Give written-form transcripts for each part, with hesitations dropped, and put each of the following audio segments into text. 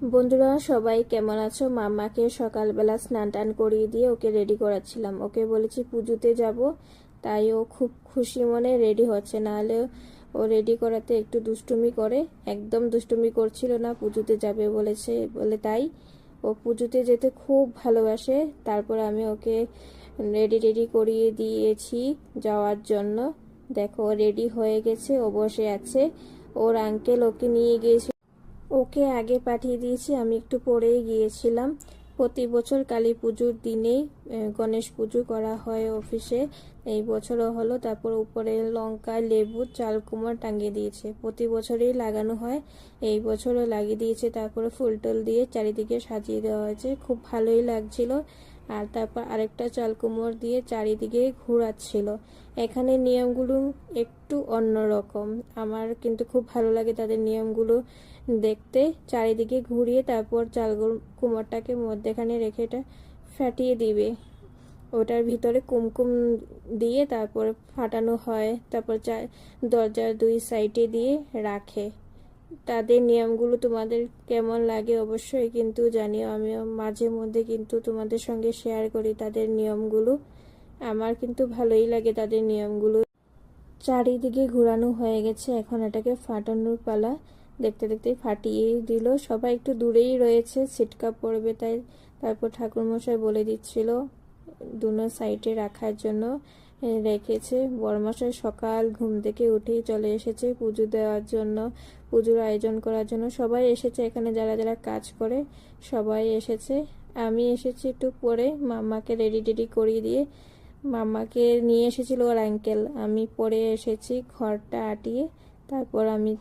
বন্ধুরা সবাই কেমন আছো? মাম্মাকে সকালবেলা স্নান টান করিয়ে দিয়ে ওকে রেডি করাচ্ছিলাম। ওকে বলেছি পুজোতে যাব, তাই ও খুব খুশি মনে রেডি হচ্ছে। নাহলে ও রেডি করাতে একটু দুষ্টুমি করে, একদম দুষ্টুমি করছিল না, পুজোতে যাবে বলেছে বলে। তাই ও পুজোতে যেতে খুব ভালোবাসে। তারপর আমি ওকে রেডি করিয়ে দিয়েছি যাওয়ার জন্য। দেখো রেডি হয়ে গেছে, ও বসে আছে। ওর আঙ্কেল ওকে নিয়ে গিয়েছে, ওকে আগে পাঠিয়ে দিয়েছি, আমি একটু পরেই গিয়েছিলাম। প্রতি বছর কালী পুজোর দিনেই গণেশ পুজো করা হয় অফিসে। এই বছরও হলো। তারপর উপরে লঙ্কা, লেবু, চাল কুমড় টাঙিয়ে দিয়েছে। প্রতি বছরেই লাগানো হয়, এই বছরও লাগিয়ে দিয়েছে। তারপরে ফুল টুল দিয়ে চারিদিকে সাজিয়ে দেওয়া হয়েছে, খুব ভালোই লাগছিল। আর তারপর আরেকটা চাল কুমড় দিয়ে চারিদিকে ঘোরাচ্ছিল। এখানে নিয়মগুলো একটু অন্যরকম, আমার কিন্তু খুব ভালো লাগে তাদের নিয়মগুলো দেখতে। চারিদিকে ঘুরিয়ে তারপর চাল কুমড়টাকে মধ্যেখানে রেখে এটা ফাটিয়ে দিবে, ওটার ভিতরে কুমকুম দিয়ে তারপর ফাটানো হয়। তারপর দরজার দুই সাইডে দিয়ে রাখে। তাদের নিয়মগুলো তোমাদের কেমন লাগে অবশ্যই কিন্তু জানিও। আমিও মাঝে মধ্যে কিন্তু তোমাদের সঙ্গে শেয়ার করি তাদের নিয়মগুলো। আমার কিন্তু ভালোই লাগে তাদের নিয়মগুলো। চারিদিকে ঘোরানো হয়ে গেছে, এখন এটাকে ফাটানোর পালা। দেখতে দেখতে ফাটিয়ে দিল। সবাই একটু দূরেই রয়েছে, ছিটকা পড়বে তাই। তারপর ঠাকুরমশাই বলে দিচ্ছিল দুনো সাইডে রাখার জন্য রেখেছে। বড়মশাই সকাল ঘুম থেকে উঠেই চলে এসেছে পুজো দেওয়ার জন্য, পুজোর আয়োজন করার জন্য। সবাই এসেছে এখানে, যারা যারা কাজ করে সবাই এসেছে। আমি এসেছি একটু পরে, মাম্মাকে রেডি করিয়ে দিয়ে। মাম্মাকে নিয়ে এসেছিল ওর আঙ্কেল, আমি পরে এসেছি ঘরটা আটিয়ে। তারপর আমি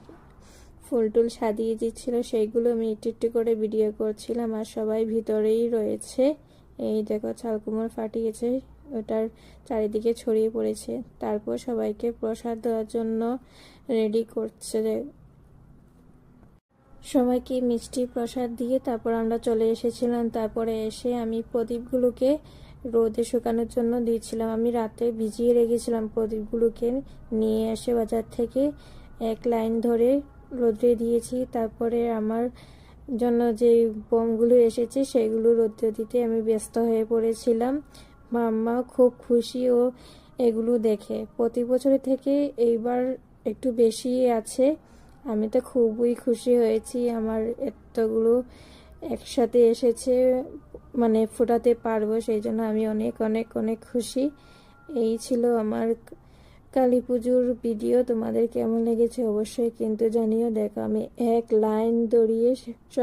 ফুল টুল সাজিয়ে দিচ্ছিল, সেইগুলো আমি একটু করে ভিডিও করছিলাম। আর সবাই ভিতরেই রয়েছে। এই দেখো চাল কুমড় ফাটিয়েছে, ওটার চারিদিকে ছড়িয়ে পড়েছে। তারপর সবাইকে প্রসাদ দেওয়ার জন্য রেডি করছে। সবাইকে মিষ্টি প্রসাদ দিয়ে তারপর আমরা চলে এসেছিলাম। তারপরে এসে আমি প্রদীপগুলোকে রোদে শুকানোর জন্য দিয়েছিলাম। আমি রাতে ভিজিয়ে রেখেছিলাম প্রদীপগুলোকে, নিয়ে এসে বাজার থেকে এক লাইন ধরে রোদে দিয়েছি। তারপরে আমার জন্য যে বোমগুলো এসেছে সেগুলো রোদে দিতে আমি ব্যস্ত হয়ে পড়েছিলাম। মাম্মা খুব খুশি ও এগুলো দেখে। প্রতি বছরের থেকে এইবার একটু বেশি আছে। আমি তো খুবই খুশি হয়েছি, আমার এতগুলো একসাথে এসেছে, মানে ফোটাতে পারবো, সেই জন্য আমি অনেক অনেক অনেক খুশি। এই ছিল আমার কালী পুজোর ভিডিও। তোমাদের কেমন লেগেছে অবশ্যই কিন্তু জানিও। দেখো আমি এক লাইন দড়িয়ে